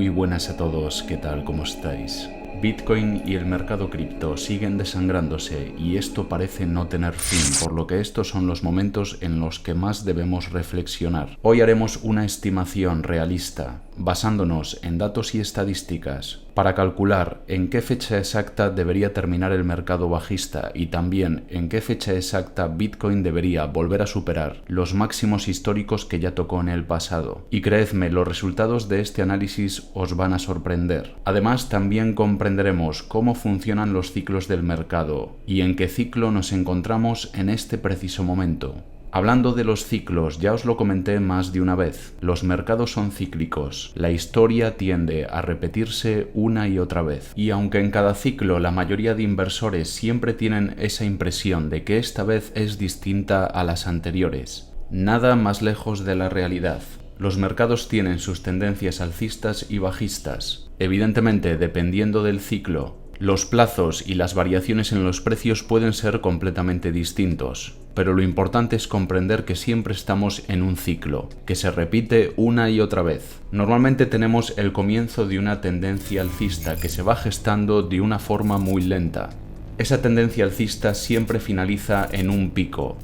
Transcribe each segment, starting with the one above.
Muy buenas a todos, ¿qué tal? ¿Cómo estáis? Bitcoin y el mercado cripto siguen desangrándose y esto parece no tener fin, por lo que estos son los momentos en los que más debemos reflexionar. Hoy haremos una estimación realista, basándonos en datos y estadísticas, para calcular en qué fecha exacta debería terminar el mercado bajista y también en qué fecha exacta Bitcoin debería volver a superar los máximos históricos que ya tocó en el pasado. Y creedme, los resultados de este análisis os van a sorprender. Además, también comprenderemos cómo funcionan los ciclos del mercado y en qué ciclo nos encontramos en este preciso momento. Hablando de los ciclos, ya os lo comenté más de una vez, los mercados son cíclicos, la historia tiende a repetirse una y otra vez. Y aunque en cada ciclo la mayoría de inversores siempre tienen esa impresión de que esta vez es distinta a las anteriores, nada más lejos de la realidad. Los mercados tienen sus tendencias alcistas y bajistas. Evidentemente, dependiendo del ciclo, los plazos y las variaciones en los precios pueden ser completamente distintos, pero lo importante es comprender que siempre estamos en un ciclo, que se repite una y otra vez. Normalmente tenemos el comienzo de una tendencia alcista que se va gestando de una forma muy lenta. Esa tendencia alcista siempre finaliza en un pico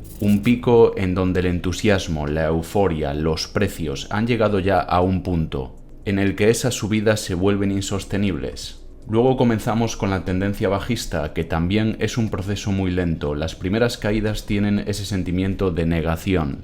en donde el entusiasmo, la euforia, los precios han llegado ya a un punto en el que esas subidas se vuelven insostenibles. Luego comenzamos con la tendencia bajista, que también es un proceso muy lento. Las primeras caídas tienen ese sentimiento de negación.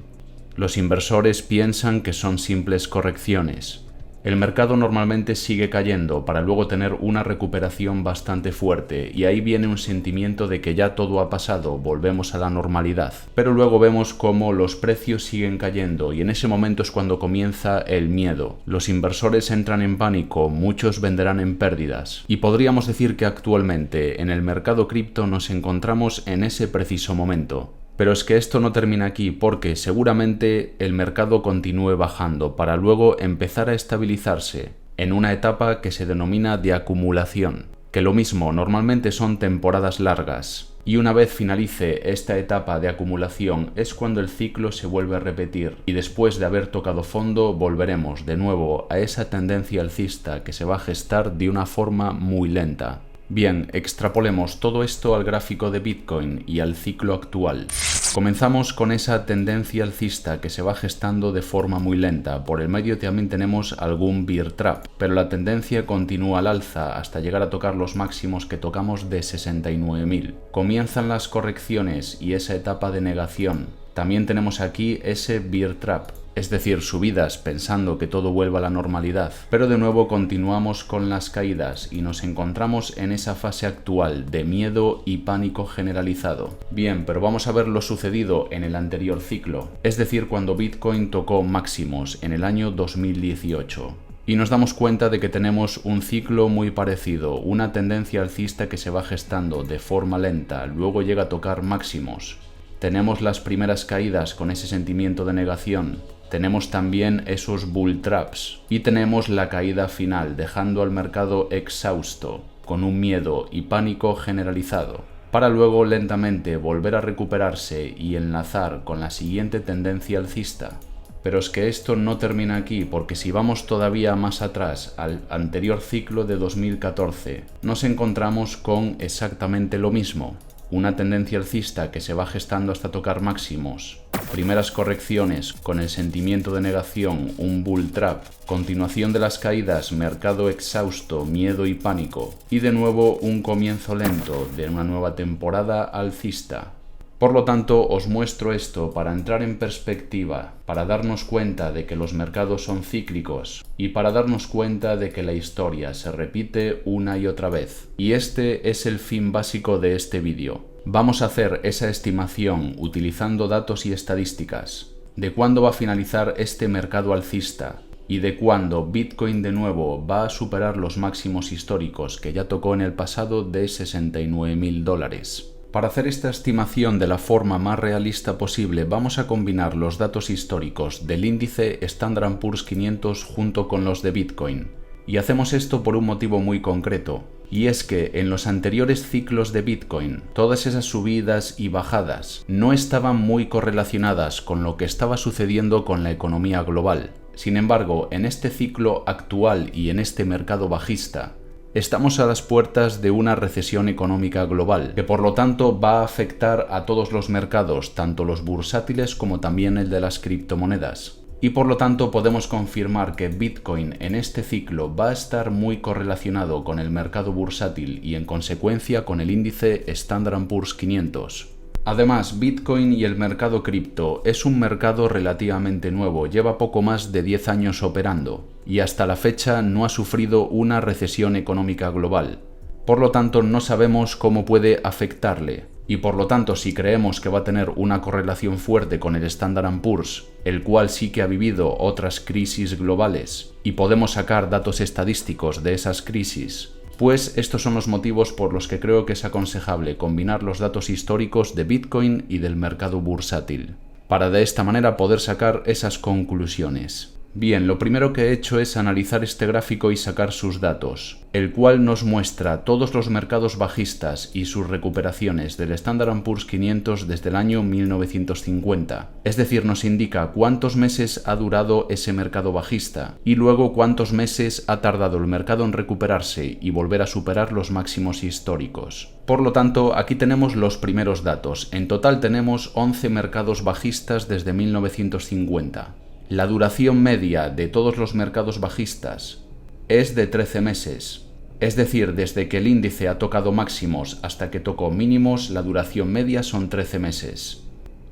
Los inversores piensan que son simples correcciones. El mercado normalmente sigue cayendo para luego tener una recuperación bastante fuerte y ahí viene un sentimiento de que ya todo ha pasado, volvemos a la normalidad. Pero luego vemos cómo los precios siguen cayendo y en ese momento es cuando comienza el miedo. Los inversores entran en pánico, muchos venderán en pérdidas. Y podríamos decir que actualmente en el mercado cripto nos encontramos en ese preciso momento. Pero es que esto no termina aquí porque seguramente el mercado continúe bajando para luego empezar a estabilizarse en una etapa que se denomina de acumulación, que lo mismo normalmente son temporadas largas. Y una vez finalice esta etapa de acumulación es cuando el ciclo se vuelve a repetir y después de haber tocado fondo volveremos de nuevo a esa tendencia alcista que se va a gestar de una forma muy lenta. Bien, extrapolemos todo esto al gráfico de Bitcoin y al ciclo actual. Comenzamos con esa tendencia alcista que se va gestando de forma muy lenta. Por el medio también tenemos algún bear trap, pero la tendencia continúa al alza hasta llegar a tocar los máximos que tocamos de 69.000. Comienzan las correcciones y esa etapa de negación. También tenemos aquí ese bear trap, es decir, subidas pensando que todo vuelva a la normalidad. Pero de nuevo continuamos con las caídas y nos encontramos en esa fase actual de miedo y pánico generalizado. Bien, pero vamos a ver lo sucedido en el anterior ciclo, es decir, cuando Bitcoin tocó máximos en el año 2018. Y nos damos cuenta de que tenemos un ciclo muy parecido, una tendencia alcista que se va gestando de forma lenta, luego llega a tocar máximos. Tenemos las primeras caídas con ese sentimiento de negación. Tenemos también esos bull traps y tenemos la caída final, dejando al mercado exhausto, con un miedo y pánico generalizado, para luego lentamente volver a recuperarse y enlazar con la siguiente tendencia alcista. Pero es que esto no termina aquí, porque si vamos todavía más atrás, al anterior ciclo de 2014, nos encontramos con exactamente lo mismo. Una tendencia alcista que se va gestando hasta tocar máximos, primeras correcciones con el sentimiento de negación, un bull trap, continuación de las caídas, mercado exhausto, miedo y pánico, y de nuevo un comienzo lento de una nueva temporada alcista. Por lo tanto, os muestro esto para entrar en perspectiva, para darnos cuenta de que los mercados son cíclicos y para darnos cuenta de que la historia se repite una y otra vez. Y este es el fin básico de este vídeo. Vamos a hacer esa estimación utilizando datos y estadísticas de cuándo va a finalizar este mercado alcista y de cuándo Bitcoin de nuevo va a superar los máximos históricos que ya tocó en el pasado de $69.000. Para hacer esta estimación de la forma más realista posible, vamos a combinar los datos históricos del índice Standard & Poor's 500 junto con los de Bitcoin. Y hacemos esto por un motivo muy concreto, y es que en los anteriores ciclos de Bitcoin, todas esas subidas y bajadas no estaban muy correlacionadas con lo que estaba sucediendo con la economía global. Sin embargo, en este ciclo actual y en este mercado bajista, estamos a las puertas de una recesión económica global, que por lo tanto va a afectar a todos los mercados, tanto los bursátiles como también el de las criptomonedas. Y por lo tanto podemos confirmar que Bitcoin en este ciclo va a estar muy correlacionado con el mercado bursátil y en consecuencia con el índice Standard & Poor's 500. Además, Bitcoin y el mercado cripto es un mercado relativamente nuevo, lleva poco más de 10 años operando y hasta la fecha no ha sufrido una recesión económica global. Por lo tanto, no sabemos cómo puede afectarle y por lo tanto, si creemos que va a tener una correlación fuerte con el Standard & Poor's, el cual sí que ha vivido otras crisis globales y podemos sacar datos estadísticos de esas crisis, pues estos son los motivos por los que creo que es aconsejable combinar los datos históricos de Bitcoin y del mercado bursátil, para de esta manera poder sacar esas conclusiones. Bien, lo primero que he hecho es analizar este gráfico y sacar sus datos, el cual nos muestra todos los mercados bajistas y sus recuperaciones del Standard & Poor's 500 desde el año 1950. Es decir, nos indica cuántos meses ha durado ese mercado bajista y luego cuántos meses ha tardado el mercado en recuperarse y volver a superar los máximos históricos. Por lo tanto, aquí tenemos los primeros datos. En total tenemos 11 mercados bajistas desde 1950. La duración media de todos los mercados bajistas es de 13 meses. Es decir, desde que el índice ha tocado máximos hasta que tocó mínimos, la duración media son 13 meses.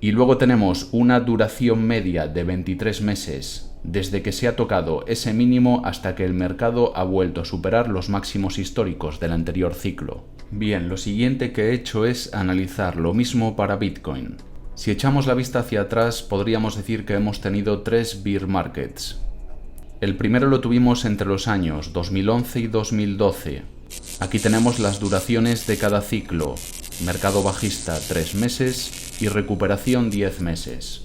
Y luego tenemos una duración media de 23 meses, desde que se ha tocado ese mínimo hasta que el mercado ha vuelto a superar los máximos históricos del anterior ciclo. Bien, lo siguiente que he hecho es analizar lo mismo para Bitcoin. Si echamos la vista hacia atrás, podríamos decir que hemos tenido 3 bear markets. El primero lo tuvimos entre los años 2011 y 2012. Aquí tenemos las duraciones de cada ciclo. Mercado bajista 3 meses y recuperación 10 meses.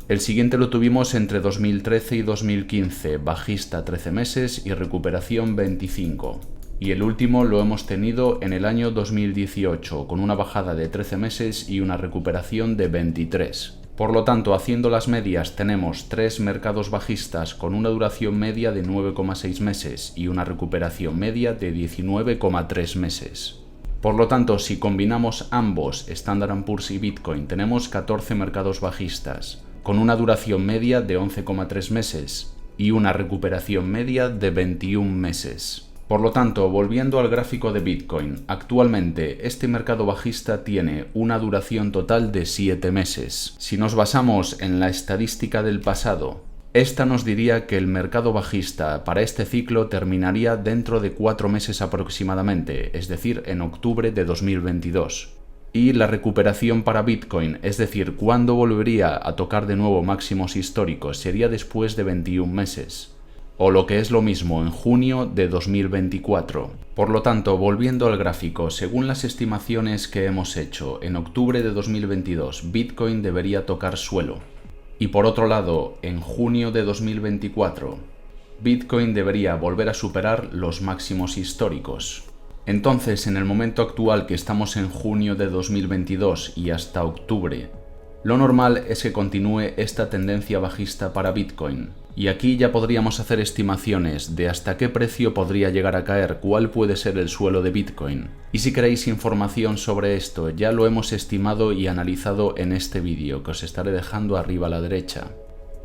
El siguiente lo tuvimos entre 2013 y 2015, bajista 13 meses y recuperación 25. Y el último lo hemos tenido en el año 2018, con una bajada de 13 meses y una recuperación de 23. Por lo tanto, haciendo las medias, tenemos 3 mercados bajistas con una duración media de 9,6 meses y una recuperación media de 19,3 meses. Por lo tanto, si combinamos ambos, Standard & Poor's y Bitcoin, tenemos 14 mercados bajistas, con una duración media de 11,3 meses y una recuperación media de 21 meses. Por lo tanto, volviendo al gráfico de Bitcoin, actualmente este mercado bajista tiene una duración total de 7 meses. Si nos basamos en la estadística del pasado, esta nos diría que el mercado bajista para este ciclo terminaría dentro de 4 meses aproximadamente, es decir, en octubre de 2022. Y la recuperación para Bitcoin, es decir, cuándo volvería a tocar de nuevo máximos históricos, sería después de 21 meses. O lo que es lo mismo, en junio de 2024. Por lo tanto, volviendo al gráfico, según las estimaciones que hemos hecho, en octubre de 2022 Bitcoin debería tocar suelo. Y por otro lado, en junio de 2024, Bitcoin debería volver a superar los máximos históricos. Entonces, en el momento actual que estamos en junio de 2022 y hasta octubre, lo normal es que continúe esta tendencia bajista para Bitcoin. Y aquí ya podríamos hacer estimaciones de hasta qué precio podría llegar a caer, cuál puede ser el suelo de Bitcoin. Y si queréis información sobre esto, ya lo hemos estimado y analizado en este vídeo, que os estaré dejando arriba a la derecha.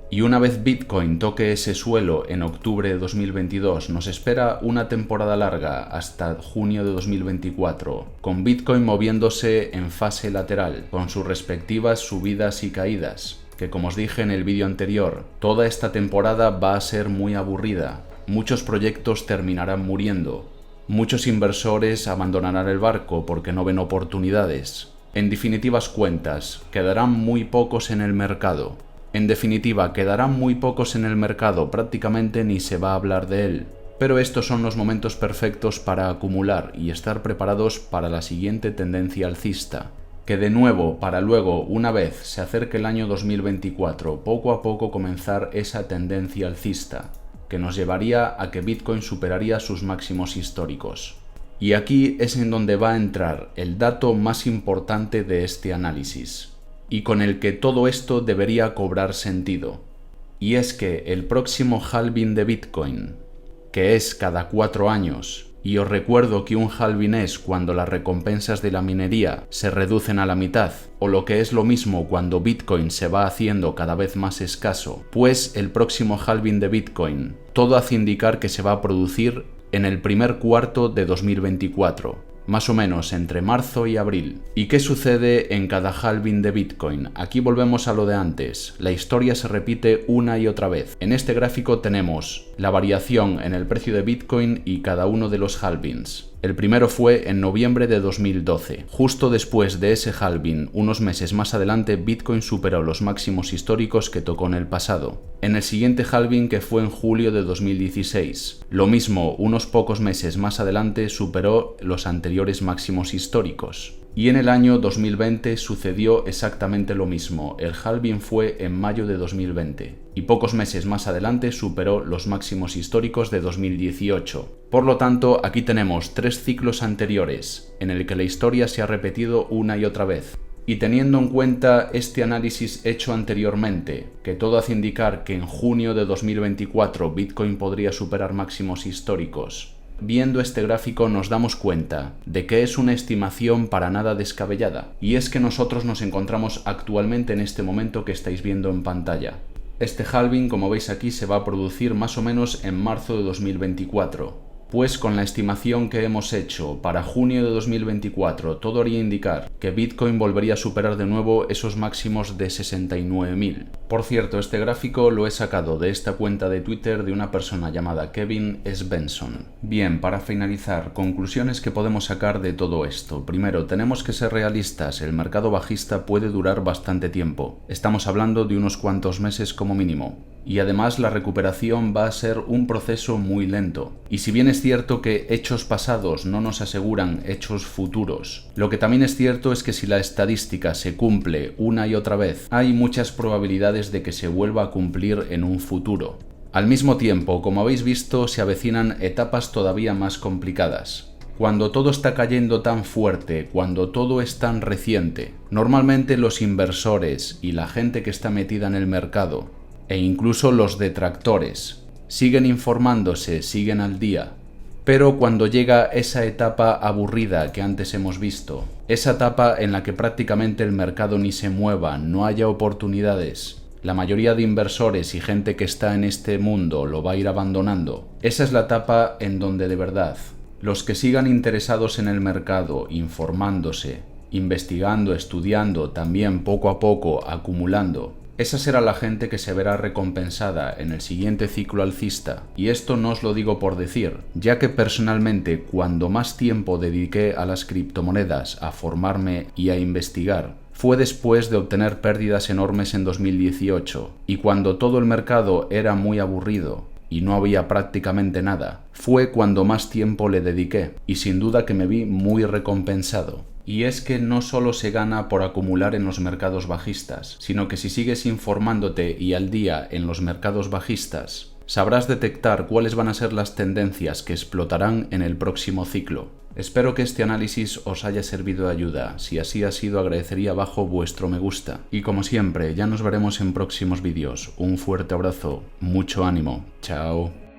Y una vez Bitcoin toque ese suelo en octubre de 2022, nos espera una temporada larga hasta junio de 2024, con Bitcoin moviéndose en fase lateral, con sus respectivas subidas y caídas. Que como os dije en el vídeo anterior, toda esta temporada va a ser muy aburrida. Muchos proyectos terminarán muriendo. Muchos inversores abandonarán el barco porque no ven oportunidades. En definitivas cuentas, quedarán muy pocos en el mercado. Prácticamente ni se va a hablar de él. Pero estos son los momentos perfectos para acumular y estar preparados para la siguiente tendencia alcista. Que de nuevo, para luego, una vez se acerque el año 2024, poco a poco comenzar esa tendencia alcista, que nos llevaría a que Bitcoin superaría sus máximos históricos. Y aquí es en donde va a entrar el dato más importante de este análisis, y con el que todo esto debería cobrar sentido. y es que el próximo halving de Bitcoin, que es cada 4 años, y os recuerdo que un halving es cuando las recompensas de la minería se reducen a la mitad, o lo que es lo mismo cuando Bitcoin se va haciendo cada vez más escaso, pues el próximo halving de Bitcoin, todo hace indicar que se va a producir en el primer cuarto de 2024. Más o menos entre marzo y abril. ¿Y qué sucede en cada halving de Bitcoin? Aquí volvemos a lo de antes. La historia se repite una y otra vez. En este gráfico tenemos la variación en el precio de Bitcoin y cada uno de los halvings. El primero fue en noviembre de 2012. Justo después de ese halving, unos meses más adelante, Bitcoin superó los máximos históricos que tocó en el pasado. En el siguiente halving, que fue en julio de 2016, lo mismo, unos pocos meses más adelante, superó los anteriores máximos históricos. Y en el año 2020 sucedió exactamente lo mismo. El halving fue en mayo de 2020 y pocos meses más adelante superó los máximos históricos de 2018. Por lo tanto, aquí tenemos 3 ciclos anteriores en el que la historia se ha repetido una y otra vez. Y teniendo en cuenta este análisis hecho anteriormente, que todo hace indicar que en junio de 2024 Bitcoin podría superar máximos históricos, viendo este gráfico nos damos cuenta de que es una estimación para nada descabellada, y es que nosotros nos encontramos actualmente en este momento que estáis viendo en pantalla. Este halving, como veis aquí, se va a producir más o menos en marzo de 2024. Pues con la estimación que hemos hecho para junio de 2024, todo haría indicar que Bitcoin volvería a superar de nuevo esos máximos de 69.000. Por cierto, este gráfico lo he sacado de esta cuenta de Twitter de una persona llamada Kevin Svensson. Bien, para finalizar, conclusiones que podemos sacar de todo esto. Primero, tenemos que ser realistas, el mercado bajista puede durar bastante tiempo. Estamos hablando de unos cuantos meses como mínimo. Y además la recuperación va a ser un proceso muy lento. Y si bien es cierto que hechos pasados no nos aseguran hechos futuros, lo que también es cierto es que si la estadística se cumple una y otra vez, hay muchas probabilidades de que se vuelva a cumplir en un futuro. Al mismo tiempo, como habéis visto, se avecinan etapas todavía más complicadas. Cuando todo está cayendo tan fuerte, cuando todo es tan reciente, normalmente los inversores y la gente que está metida en el mercado, e incluso los detractores, siguen informándose, siguen al día. Pero cuando llega esa etapa aburrida que antes hemos visto, esa etapa en la que prácticamente el mercado ni se mueva, no haya oportunidades, la mayoría de inversores y gente que está en este mundo lo va a ir abandonando, esa es la etapa en donde de verdad los que sigan interesados en el mercado, informándose, investigando, estudiando, también poco a poco acumulando, esa será la gente que se verá recompensada en el siguiente ciclo alcista. Y esto no os lo digo por decir, ya que personalmente cuando más tiempo dediqué a las criptomonedas, a formarme y a investigar, fue después de obtener pérdidas enormes en 2018. Y cuando todo el mercado era muy aburrido y no había prácticamente nada, fue cuando más tiempo le dediqué y sin duda que me vi muy recompensado. Y es que no solo se gana por acumular en los mercados bajistas, sino que si sigues informándote y al día en los mercados bajistas, sabrás detectar cuáles van a ser las tendencias que explotarán en el próximo ciclo. Espero que este análisis os haya servido de ayuda. Si así ha sido, agradecería abajo vuestro me gusta. Y como siempre, ya nos veremos en próximos vídeos. Un fuerte abrazo, mucho ánimo. Chao.